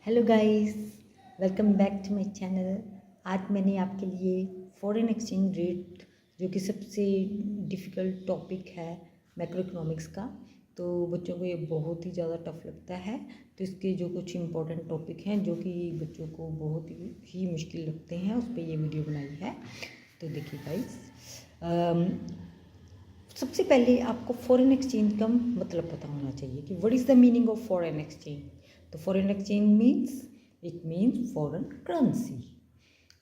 Hello guys, welcome back to my channel. आज मैंने आपके लिए फॉरेन एक्सचेंज रेट, जो कि सबसे डिफ़िकल्ट टॉपिक है मैक्रो इकोनॉमिक्स का, तो बच्चों को ये बहुत ही ज़्यादा टफ लगता है। तो इसके जो कुछ इम्पोर्टेंट टॉपिक हैं जो कि बच्चों को बहुत ही मुश्किल लगते हैं, उस पर ये वीडियो बनाई है। तो देखिए गाइस, सबसे पहले आपको फॉरेन एक्सचेंज का मतलब पता होना चाहिए कि what is the meaning of foreign exchange. तो foreign exchange means foreign currency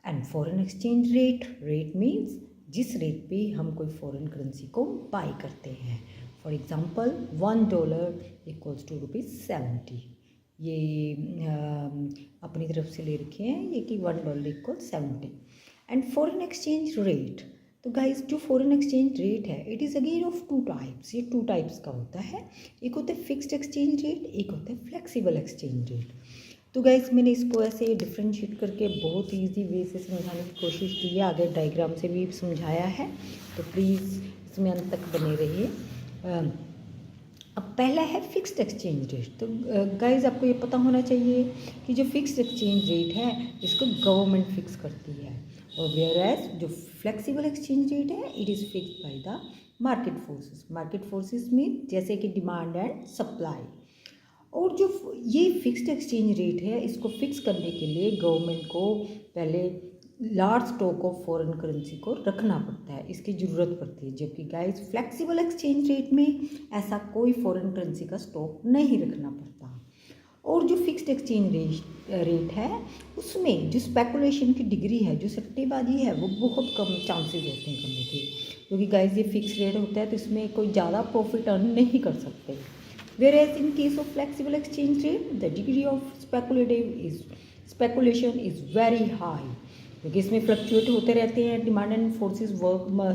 and foreign exchange rate means जिस रेट पे हम कोई फॉरेन करेंसी को बाय करते हैं। For example $1 equals to ₹70। ये अपनी तरफ से ले रखे हैं ये कि $1 equal 70 and foreign exchange rate. तो गाइस, जो फॉरेन एक्सचेंज रेट है it is again of two types. ये टू टाइप्स का होता है। एक होता है फिक्स्ड एक्सचेंज रेट, एक होता है फ्लेक्सिबल एक्सचेंज रेट। तो गाइस, मैंने इसको ऐसे डिफ्रेंशिएट करके बहुत इजी वे से समझाने की कोशिश की है, आगे डायग्राम से भी समझाया है, तो प्लीज़ इसमें अंत तक बने रहिए। अब पहला है फिक्स्ड एक्सचेंज रेट। तो गाइस, आपको ये पता होना चाहिए कि जो फिक्स्ड एक्सचेंज रेट है इसको गवर्नमेंट फिक्स करती है, और वेयर एज जो फ्लेक्सिबल एक्सचेंज रेट है it is fixed by the market forces. Market forces में जैसे कि डिमांड एंड सप्लाई। और जो ये फिक्स्ड एक्सचेंज रेट है इसको फिक्स करने के लिए गवर्नमेंट को पहले large stock of foreign currency को रखना पड़ता है, इसकी ज़रूरत पड़ती है। जबकि गाइस, फ्लेक्सिबल एक्सचेंज रेट में ऐसा कोई फॉरेन करेंसी का स्टॉक नहीं रखना पड़ता। और जो फिक्स्ड एक्सचेंज रेट है उसमें जो स्पेकुलेशन की डिग्री है, जो सट्टेबाजी है, वो बहुत कम चांसेस होते हैं करने के, क्योंकि गाइस ये फिक्स रेट होता है तो इसमें कोई ज़्यादा प्रॉफिट अर्न नहीं कर सकते। Whereas in case of flexible exchange rate, the degree of speculation is very high, क्योंकि इसमें फ्लक्चुएट होते रहते हैं, demand and forces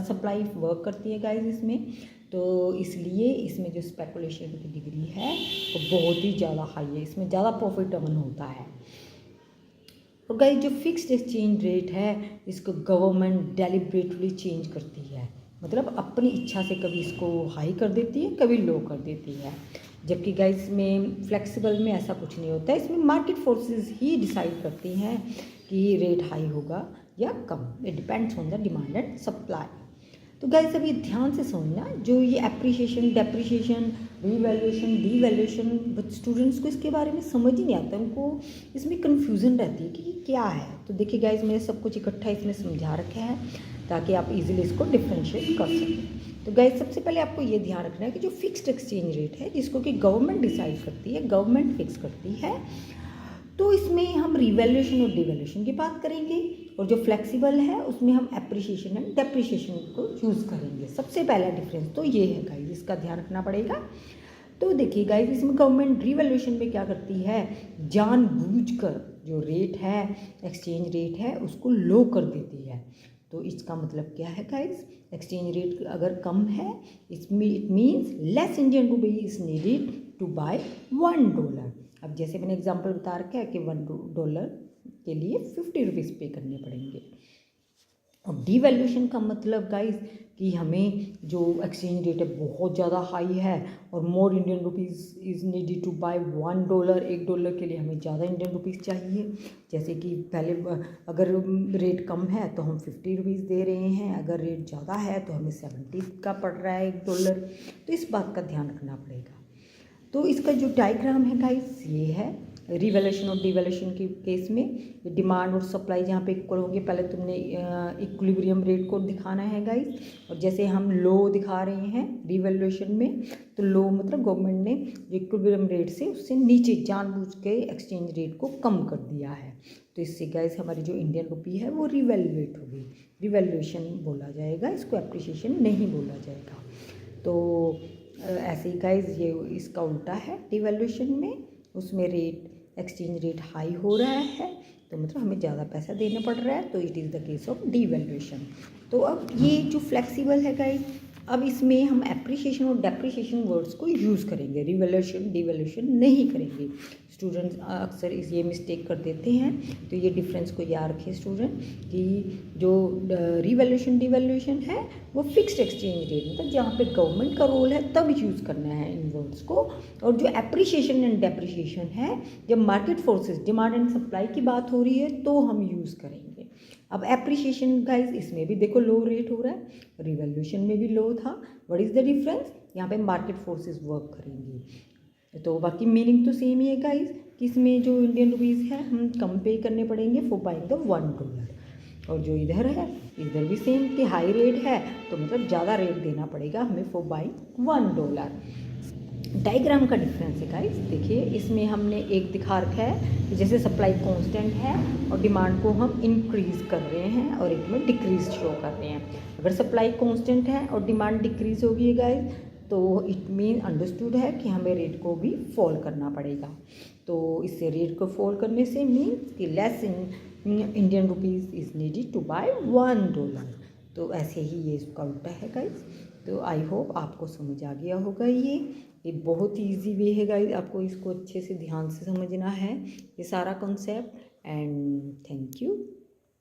supply work करती है गाइस इसमें, तो इसलिए इसमें जो स्पेकुलेशन की डिग्री है वो बहुत ही ज़्यादा हाई है, इसमें ज़्यादा प्रॉफिट अर्न होता है। और गाइस, जो फिक्स्ड एक्सचेंज रेट है इसको गवर्नमेंट डेलिब्रेटली चेंज करती है, मतलब अपनी इच्छा से कभी इसको हाई कर देती है, कभी लो कर देती है। जबकि गाइस में फ्लेक्सिबल में ऐसा कुछ नहीं होता है, इसमें मार्केट फोर्सेस ही डिसाइड करती हैं कि रेट हाई होगा या कम। It depends on the demand and supply. तो गाइस, अभी ध्यान से सुनना, जो ये appreciation, depreciation, revaluation, devaluation, but students को इसके बारे में समझ ही नहीं आता, उनको इसमें कन्फ्यूज़न रहती है कि क्या है। तो देखिए गाइस, मैंने सब कुछ इकट्ठा इसमें समझा रखा है ताकि आप इजीली इसको डिफ्रेंशिएट कर सकें। तो गाइस, सबसे पहले आपको ये ध्यान रखना है कि जो फिक्स्ड एक्सचेंज रेट है जिसको कि गवर्नमेंट डिसाइड करती है, गवर्नमेंट फिक्स करती है, तो इसमें हम रिवैल्यूएशन और डिवैल्यूएशन की बात करेंगे, और जो फ्लेक्सिबल है उसमें हम एप्रिसिएशन एंड डेप्रिसिएशन को यूज़ करेंगे। सबसे पहला डिफरेंस तो ये है गाइस, इसका ध्यान रखना पड़ेगा। तो देखिए गाइस, इसमें गवर्नमेंट रिवैल्यूएशन में क्या करती है, जानबूझकर जो रेट है, एक्सचेंज रेट है, उसको लो कर देती है। तो इसका मतलब क्या है गाइस, एक्सचेंज रेट अगर कम है इसमें it means less Indian rupee is needed to buy $1। अब जैसे मैंने एग्जांपल बता रखा है कि $1 के लिए 50 रुपीज़ पे करने पड़ेंगे। और डीवैल्यूएशन का मतलब गाइस कि हमें जो एक्सचेंज रेट है बहुत ज़्यादा हाई है और more Indian rupees is needed to buy $1। $1 के लिए हमें ज़्यादा इंडियन रुपीज़ चाहिए। जैसे कि पहले अगर रेट कम है तो हम 50 रुपीज़ दे रहे हैं, अगर रेट ज़्यादा है तो हमें 70 का पड़ रहा है $1। तो इस बात का ध्यान रखना पड़ेगा। तो इसका जो डायग्राम है गाइस ये है, रिवैल्यूएशन और डिवैल्यूएशन के केस में डिमांड और सप्लाई जहाँ पे इक्वल होंगे, पहले तुमने इक्विलिब्रियम रेट को दिखाना है गाइस। और जैसे हम लो दिखा रहे हैं रिवैल्यूएशन में, तो लो मतलब गवर्नमेंट ने इक्विलिब्रियम रेट से उससे नीचे जानबूझ के एक्सचेंज रेट को कम कर दिया है। तो इससे गाइस हमारी जो इंडियन रुपी है वो रिवैल्यूएट होगी, रिवैल्यूएशन बोला जाएगा, इसको एप्रिसिएशन नहीं बोला जाएगा। तो ऐसे ही गाइस ये इसका उल्टा है, डिवैल्यूएशन में उसमें रेट एक्सचेंज रेट हाई हो रहा है तो मतलब हमें ज़्यादा पैसा देना पड़ रहा है, तो it is the case of devaluation. तो अब ये जो फ्लेक्सिबल है गाइस, अब इसमें हम एप्रिसिएशन और डेप्रिसिएशन वर्ड्स को यूज़ करेंगे, रिवैल्यूएशन डिवैल्यूएशन नहीं करेंगे। स्टूडेंट्स अक्सर ये मिस्टेक कर देते हैं, तो ये डिफरेंस को याद रखें स्टूडेंट कि जो रिवैल्यूएशन डिवैल्यूएशन है वो फिक्स्ड एक्सचेंज रेट, मतलब जहाँ पे गवर्नमेंट का रोल है तब यूज़ करना है इन वर्ड्स को। और जो एप्रिसिएशन एंड डेप्रिसिएशन है, जब market forces demand and supply की बात हो रही है तो हम यूज़ करेंगे। अब एप्रिसिएशन गाइज इसमें भी देखो लो रेट हो रहा है, रिवैल्यूएशन में भी लो था। What is the difference? यहाँ पे मार्केट फोर्सेस वर्क करेंगी। तो बाकी मीनिंग तो सेम ही है गाइज कि इसमें जो इंडियन रुपीज़ है हम कम पे करने पड़ेंगे फॉर बाइंग द $1, और जो इधर है इधर भी सेम कि हाई रेट है तो मतलब ज़्यादा रेट देना पड़ेगा हमें फॉर बाइंग $1। डायग्राम का डिफरेंस है गाइस, देखिए इसमें हमने एक दिखा रखा है कि जैसे सप्लाई कांस्टेंट है और डिमांड को हम इंक्रीज़ कर रहे हैं, और एक में डिक्रीज शो कर रहे हैं। अगर सप्लाई कांस्टेंट है और डिमांड डिक्रीज होगी है गाइस, तो इट मीन अंडरस्टूड है कि हमें रेट को भी फॉल करना पड़ेगा। तो इससे रेट को फॉल करने से मीन्स कि less Indian rupees is needed to buy $1। तो ऐसे ही ये इसका उल्टा है गाइस। तो आई होप आपको समझ आ गया होगा। ये बहुत ही ईजी वे है गाइस, आपको इसको अच्छे से ध्यान से समझना है ये सारा कॉन्सेप्ट। And thank you.